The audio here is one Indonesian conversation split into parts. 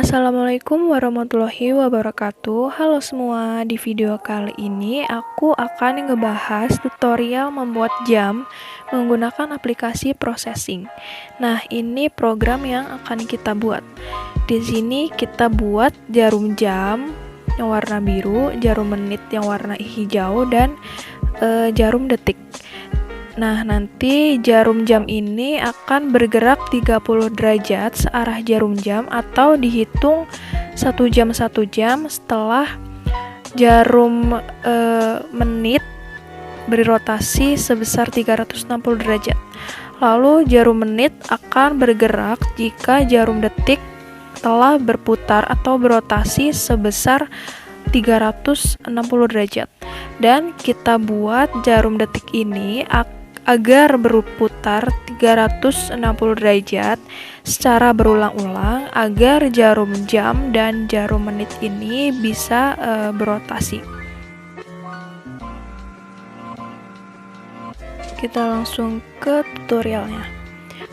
Assalamualaikum warahmatullahi wabarakatuh. Halo semua, di video kali ini aku akan ngebahas tutorial membuat jam menggunakan aplikasi processing. Nah, ini program yang akan kita buat. Di sini kita buat jarum jam yang warna biru, jarum menit yang warna hijau, dan jarum detik. Nah, nanti jarum jam ini akan bergerak 30 derajat searah jarum jam atau dihitung 1 jam setelah jarum menit berrotasi sebesar 360 derajat. Lalu jarum menit akan bergerak jika jarum detik telah berputar atau berrotasi sebesar 360 derajat. Dan kita buat jarum detik ini agar berputar 360 derajat secara berulang-ulang agar jarum jam dan jarum menit ini bisa berotasi. Kita langsung ke tutorialnya.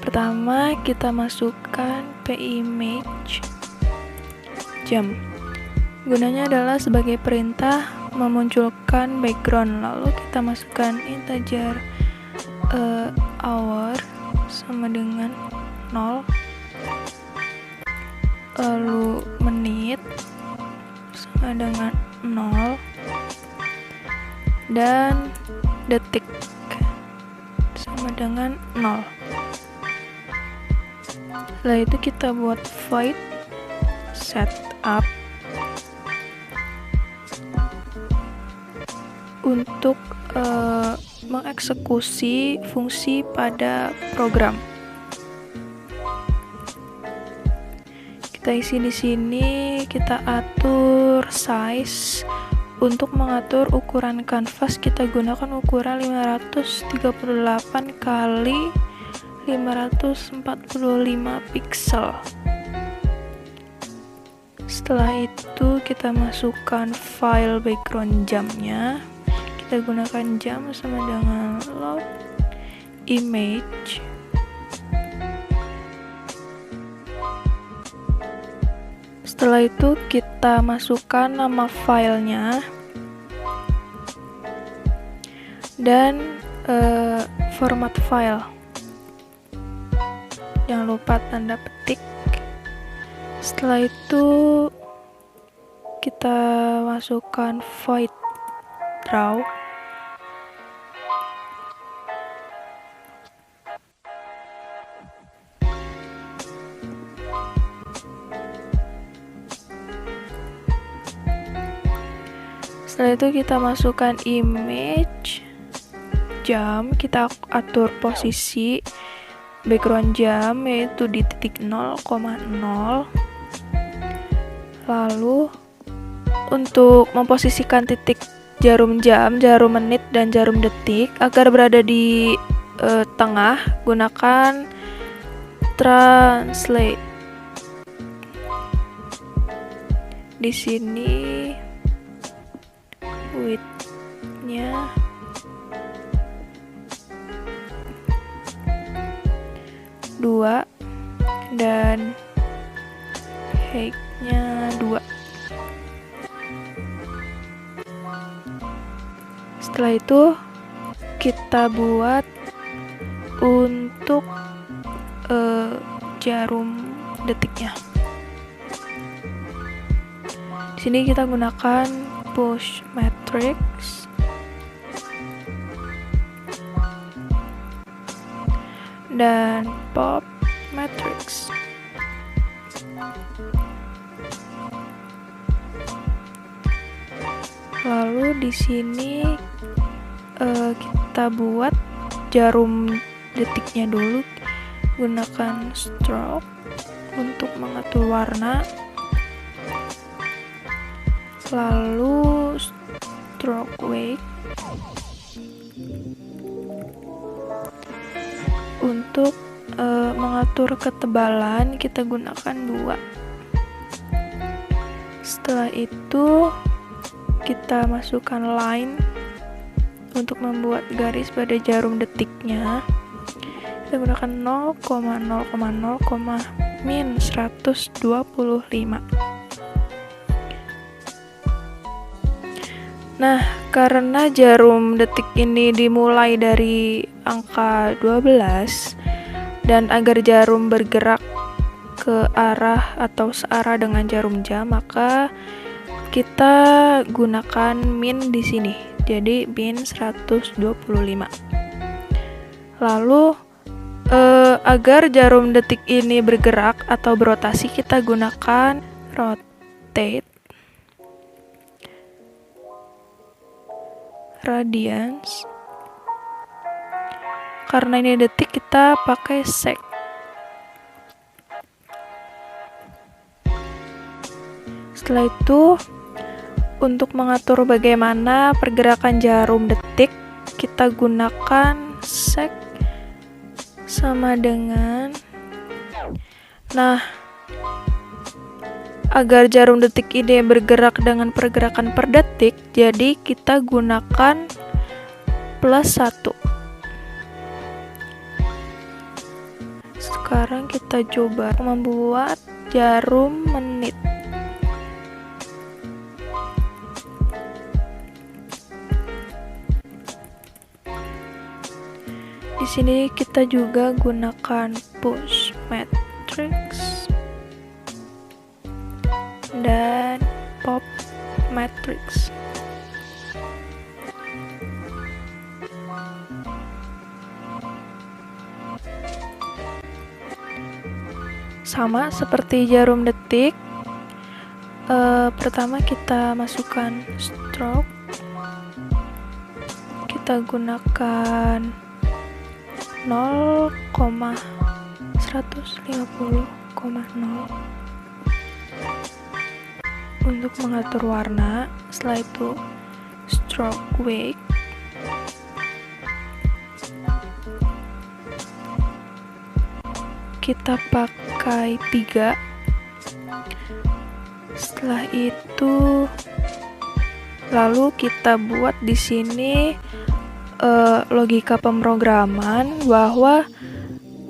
Pertama, kita masukkan image jam. Gunanya adalah sebagai perintah memunculkan background, lalu kita masukkan integer hour sama dengan 0, lalu menit sama dengan 0, dan detik sama dengan 0. Setelah itu kita buat void setup untuk mengeksekusi fungsi pada program. Kita isi di sini, kita atur size. Untuk mengatur ukuran kanvas kita gunakan ukuran 538 kali 545 pixel. Setelah itu kita masukkan file background jamnya. Kita gunakan jam sama dengan load image. Setelah itu kita masukkan nama filenya dan format file. Jangan lupa tanda petik. Setelah itu kita masukkan void draw. Setelah itu kita masukkan image jam, kita atur posisi background jam yaitu di titik 0,0. Lalu untuk memposisikan titik jarum jam, jarum menit, dan jarum detik agar berada di tengah, gunakan translate. Di sini width-nya 2 dan height-nya 2. Setelah itu kita buat untuk jarum detiknya. Di sini kita gunakan push matrix dan pop matrix. Lalu di sini kita buat jarum detiknya dulu, gunakan stroke untuk mengatur warna, lalu stroke weight untuk mengatur ketebalan kita gunakan 2. Setelah itu kita masukkan line untuk membuat garis pada jarum detiknya. kita gunakan 0,0,0, min 125. Nah, karena jarum detik ini dimulai dari angka 12 dan agar jarum bergerak ke arah atau searah dengan jarum jam, maka kita gunakan min di sini. Jadi min 125. Lalu agar jarum detik ini bergerak atau berotasi, kita gunakan rotate radians. Karena ini detik, kita pakai sec. Setelah itu, untuk mengatur bagaimana pergerakan jarum detik, kita gunakan sec sama dengan, nah, agar jarum detik ini bergerak dengan pergerakan per detik, jadi kita gunakan +1. Sekarang kita coba membuat jarum menit. Di sini kita juga gunakan push matrix dan pop matrix. Sama seperti jarum detik, pertama kita masukkan stroke, kita gunakan 0,150,0 untuk mengatur warna. Setelah itu stroke weight, kita pakai 3. Setelah itu lalu kita buat di sini logika pemrograman bahwa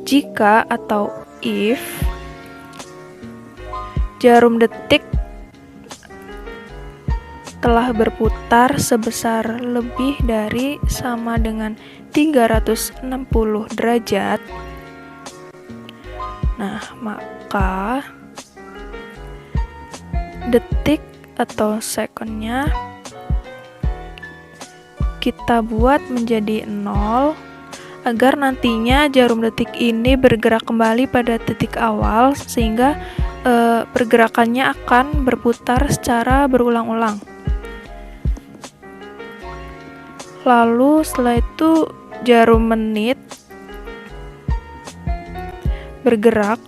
jika atau if jarum detik telah berputar sebesar lebih dari sama dengan 360 derajat, nah maka detik atau secondnya kita buat menjadi 0 agar nantinya jarum detik ini bergerak kembali pada titik awal, sehingga pergerakannya akan berputar secara berulang-ulang. Lalu setelah itu jarum menit bergerak,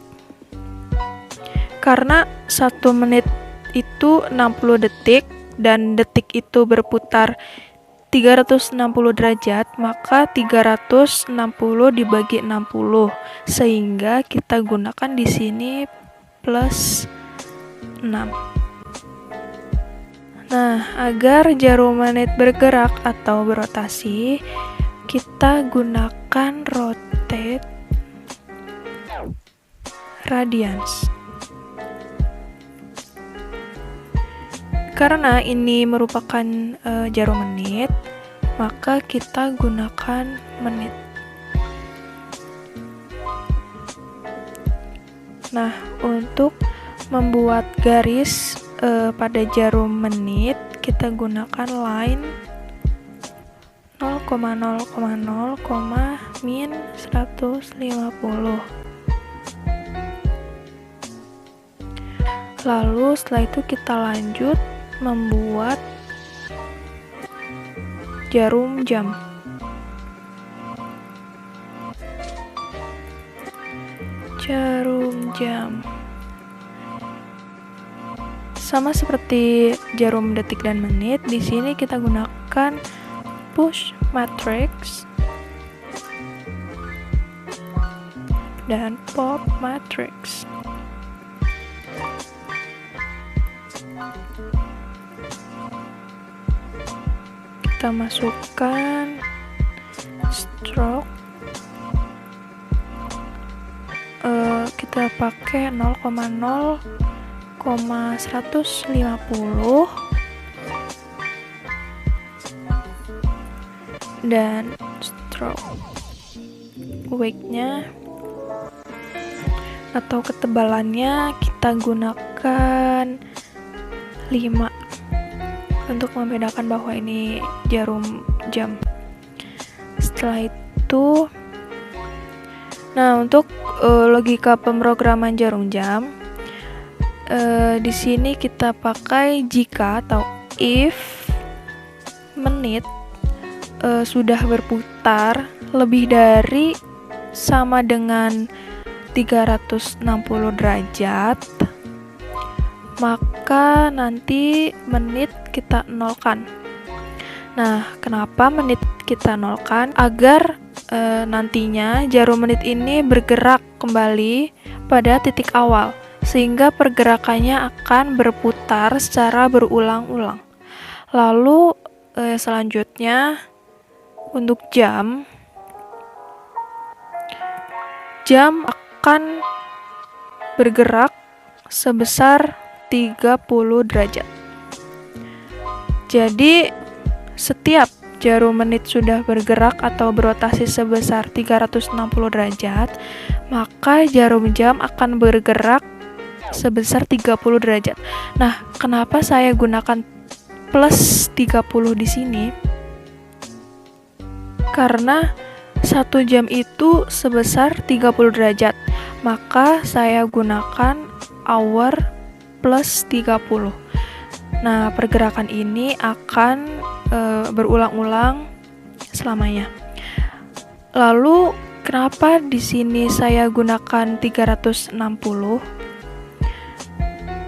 karena 1 menit itu 60 detik dan detik itu berputar 360 derajat, maka 360 dibagi 60, sehingga kita gunakan di sini +6. Nah, agar jarum menit bergerak atau berotasi, kita gunakan rotate radians. Karena ini merupakan jarum menit, maka kita gunakan menit. Nah, untuk membuat garis pada jarum menit, kita gunakan line 0,0,0, min 150. Lalu setelah itu kita lanjut membuat jarum jam. Jarum jam sama seperti jarum detik dan menit. Di sini kita gunakan push matrix dan pop matrix. Kita masukkan stroke pakai 0,0,150 dan stroke weight-nya atau ketebalannya kita gunakan 5 untuk membedakan bahwa ini jarum jam. Setelah itu, nah untuk logika pemrograman jarum jam, di sini kita pakai jika atau if menit sudah berputar lebih dari sama dengan 360 derajat, maka nanti menit kita nolkan. Nah, kenapa menit kita nolkan? Agar nantinya jarum menit ini bergerak kembali pada titik awal, sehingga pergerakannya akan berputar secara berulang-ulang. Lalu selanjutnya untuk jam akan bergerak sebesar 30 derajat. Jadi setiap jarum menit sudah bergerak atau berotasi sebesar 360 derajat, maka jarum jam akan bergerak sebesar 30 derajat. Nah, kenapa saya gunakan plus 30 di sini? Karena 1 jam itu sebesar 30 derajat, maka saya gunakan hour plus 30. Nah, pergerakan ini akan berulang-ulang selamanya. Lalu, kenapa di sini saya gunakan 360?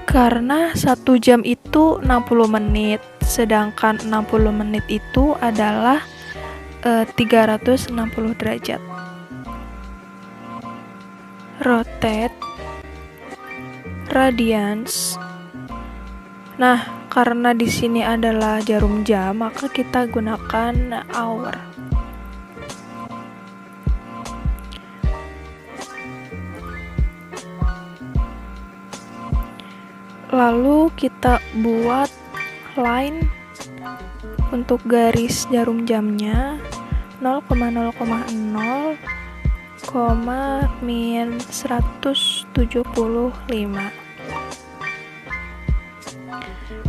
Karena 1 jam itu 60 menit, sedangkan 60 menit itu adalah 360 derajat. Rotate, radians. Nah, karena di sini adalah jarum jam, maka kita gunakan hour. Lalu kita buat line untuk garis jarum jamnya 0,0,0, min 175.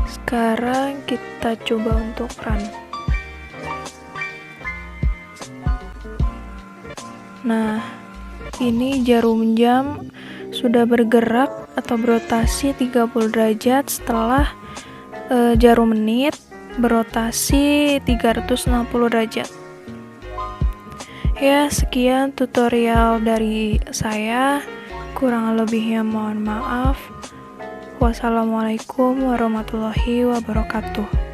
Sekarang kita coba untuk run. Nah, ini jarum jam sudah bergerak atau berotasi 30 derajat setelah jarum menit berotasi 360 derajat. Ya, sekian tutorial dari saya. Kurang lebihnya mohon maaf. Wassalamualaikum warahmatullahi wabarakatuh.